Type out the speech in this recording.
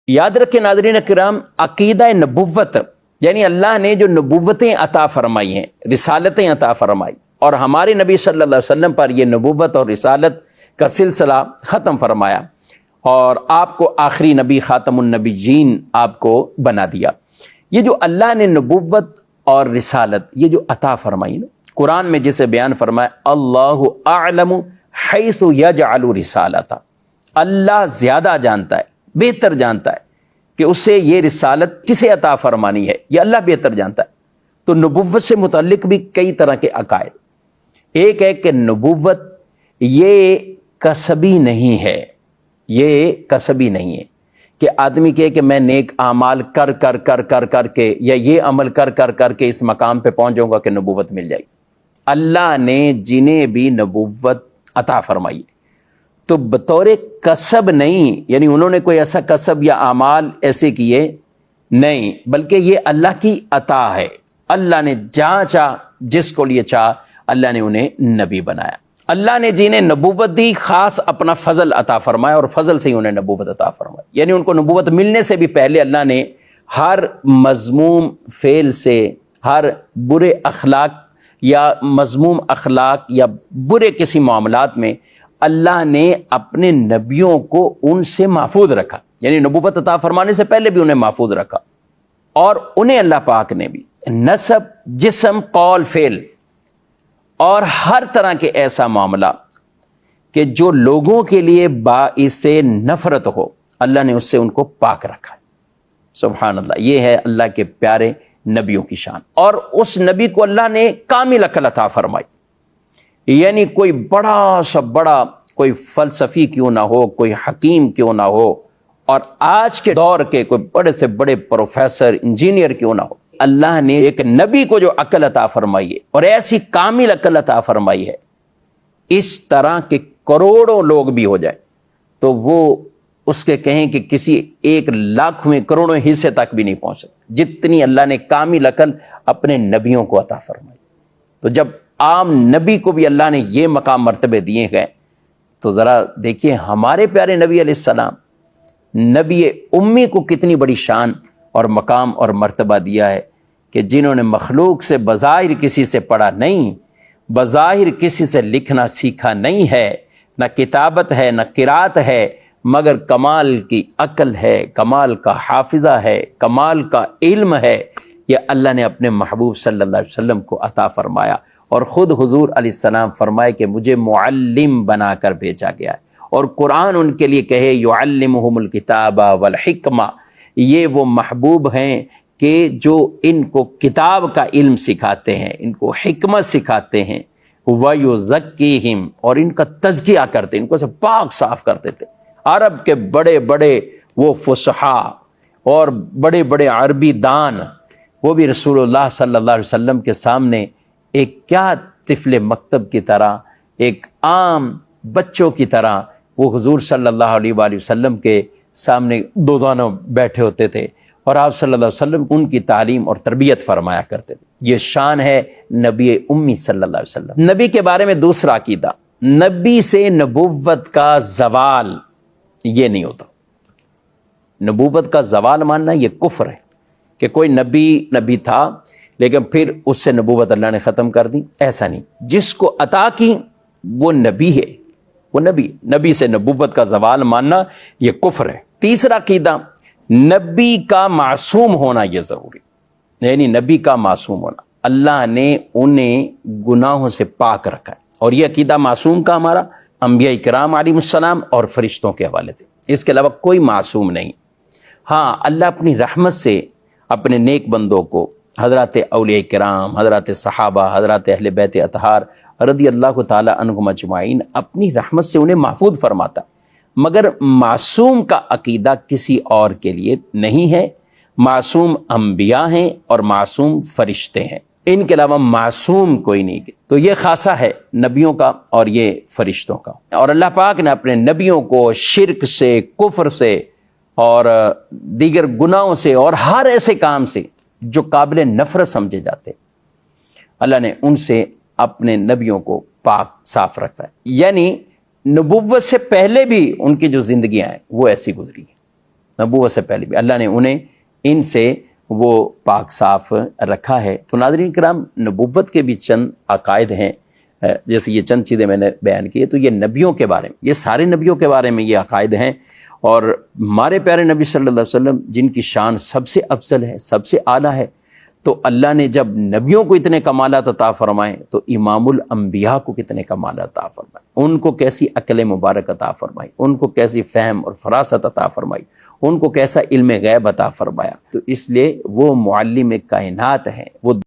یاد رکھیں ناظرین کرام، عقیدہ نبوت یعنی اللہ نے جو نبوتیں عطا فرمائی ہیں، رسالتیں عطا فرمائی، اور ہمارے نبی صلی اللہ علیہ وسلم پر یہ نبوت اور رسالت کا سلسلہ ختم فرمایا اور آپ کو آخری نبی خاتم النبیین آپ کو بنا دیا۔ یہ جو اللہ نے نبوت اور رسالت یہ جو عطا فرمائی نا، قرآن میں جسے بیان فرمایا اللہ اعلم حیث یجعل رسالتہ، اللہ زیادہ جانتا ہے، بہتر جانتا ہے کہ اسے یہ رسالت کسے عطا فرمانی ہے، یہ اللہ بہتر جانتا ہے۔ تو نبوت سے متعلق بھی کئی طرح کے عقائد، ایک ہے کہ نبوت یہ کسبی نہیں ہے، یہ کسبی نہیں ہے کہ آدمی کہے کہ میں نیک اعمال کر کے یا یہ عمل کر کے اس مقام پہ پہنچ جاؤں گا کہ نبوت مل جائے گی۔ اللہ نے جنہیں بھی نبوت عطا فرمائی تو بطور کسب نہیں، یعنی انہوں نے کوئی ایسا کسب یا اعمال ایسے کیے نہیں، بلکہ یہ اللہ کی عطا ہے۔ اللہ نے جہاں چاہ، جس کو لیے چاہ، اللہ نے انہیں نبی بنایا۔ اللہ نے جنہیں نبوت دی خاص اپنا فضل عطا فرمایا، اور فضل سے ہی انہیں نبوت عطا فرمائی، یعنی ان کو نبوت ملنے سے بھی پہلے اللہ نے ہر مذموم فعل سے، ہر برے اخلاق یا مذموم اخلاق یا برے کسی معاملات میں اللہ نے اپنے نبیوں کو ان سے محفوظ رکھا، یعنی نبوت عطا فرمانے سے پہلے بھی انہیں محفوظ رکھا، اور انہیں اللہ پاک نے بھی نسب، جسم، قول، فعل اور ہر طرح کے ایسا معاملہ کہ جو لوگوں کے لیے باعث نفرت ہو، اللہ نے اس سے ان کو پاک رکھا۔ سبحان اللہ، یہ ہے اللہ کے پیارے نبیوں کی شان۔ اور اس نبی کو اللہ نے کامل عقل عطا فرمائی، یعنی کوئی بڑا سا بڑا کوئی فلسفی کیوں نہ ہو، کوئی حکیم کیوں نہ ہو، اور آج کے دور کے کوئی بڑے سے بڑے پروفیسر، انجینئر کیوں نہ ہو، اللہ نے ایک نبی کو جو عقل عطا فرمائی ہے اور ایسی کامل عقل عطا فرمائی ہے، اس طرح کے کروڑوں لوگ بھی ہو جائیں تو وہ اس کے کہیں کہ کسی ایک لاکھویں کروڑوں حصے تک بھی نہیں پہنچ سکتے، جتنی اللہ نے کامل عقل اپنے نبیوں کو عطا فرمائی۔ تو جب عام نبی کو بھی اللہ نے یہ مقام مرتبے دیے گئے تو ذرا دیکھیے ہمارے پیارے نبی علیہ السلام، نبی امی کو کتنی بڑی شان اور مقام اور مرتبہ دیا ہے کہ جنہوں نے مخلوق سے بظاہر کسی سے پڑھا نہیں، بظاہر کسی سے لکھنا سیکھا نہیں ہے، نہ کتابت ہے نہ قرات ہے، مگر کمال کی عقل ہے، کمال کا حافظہ ہے، کمال کا علم ہے، یہ اللہ نے اپنے محبوب صلی اللہ علیہ وسلم کو عطا فرمایا۔ اور خود حضور علیہ السلام فرمائے کہ مجھے معلم بنا کر بھیجا گیا ہے، اور قرآن ان کے لیے کہے یعلمہم الکتاب والحکمہ، یہ وہ محبوب ہیں کہ جو ان کو کتاب کا علم سکھاتے ہیں، ان کو حکمت سکھاتے ہیں، وَيُزَكِّيهِمْ، اور ان کا تزکیہ کرتے ہیں، ان کو سے پاک صاف کرتے تھے۔ عرب کے بڑے بڑے وہ فصحاء اور بڑے بڑے عربی دان، وہ بھی رسول اللہ صلی اللہ علیہ وسلم کے سامنے ایک کیا طفل مکتب کی طرح، ایک عام بچوں کی طرح وہ حضور صلی اللہ علیہ وآلہ وسلم کے سامنے دوزانہ بیٹھے ہوتے تھے، اور آپ صلی اللہ علیہ وسلم ان کی تعلیم اور تربیت فرمایا کرتے تھے۔ یہ شان ہے نبی امی صلی اللہ علیہ وسلم۔ نبی کے بارے میں دوسرا عقیدہ، نبی سے نبوت کا زوال یہ نہیں ہوتا۔ نبوت کا زوال ماننا یہ کفر ہے کہ کوئی نبی تھا لیکن پھر اس سے نبوت اللہ نے ختم کر دی، ایسا نہیں۔ جس کو عطا کی وہ نبی ہے، وہ نبی سے نبوت کا زوال ماننا یہ کفر ہے۔ تیسرا عقیدہ، نبی کا معصوم ہونا یہ ضروری، یعنی نبی کا معصوم ہونا، اللہ نے انہیں گناہوں سے پاک رکھا ہے، اور یہ عقیدہ معصوم کا ہمارا انبیاء کرام علیہ السلام اور فرشتوں کے حوالے تھے، اس کے علاوہ کوئی معصوم نہیں۔ ہاں، اللہ اپنی رحمت سے اپنے نیک بندوں کو، حضرات اولیاء کرام، حضرات صحابہ، حضرات اہل بیت اطہار رضی اللہ تعالی عنہم اجمعین، اپنی رحمت سے انہیں محفوظ فرماتا، مگر معصوم کا عقیدہ کسی اور کے لیے نہیں ہے۔ معصوم انبیاء ہیں اور معصوم فرشتے ہیں، ان کے علاوہ معصوم کوئی نہیں۔ تو یہ خاصہ ہے نبیوں کا اور یہ فرشتوں کا، اور اللہ پاک نے اپنے نبیوں کو شرک سے، کفر سے اور دیگر گناہوں سے اور ہر ایسے کام سے جو قابل نفرت سمجھے جاتے، اللہ نے ان سے اپنے نبیوں کو پاک صاف رکھا ہے۔ یعنی نبوت سے پہلے بھی ان کی جو زندگیاں ہیں وہ ایسی گزری ہیں، نبوت سے پہلے بھی اللہ نے انہیں ان سے وہ پاک صاف رکھا ہے۔ تو ناظرین کرام، نبوت کے بھی چند عقائد ہیں، جیسے یہ چند چیزیں میں نے بیان کی، تو یہ نبیوں کے بارے میں، یہ سارے نبیوں کے بارے میں یہ عقائد ہیں، اور ہمارے پیارے نبی صلی اللہ علیہ وسلم جن کی شان سب سے افضل ہے، سب سے اعلیٰ ہے، تو اللہ نے جب نبیوں کو اتنے کمالات عطا فرمائے تو امام الانبیاء کو کتنے کمالات عطا فرمائے، ان کو کیسی عقل مبارک عطا فرمائی، ان کو کیسی فہم اور فراست عطا فرمائی، ان کو کیسا علم غیب عطا فرمایا۔ تو اس لیے وہ معلم کائنات ہیں، وہ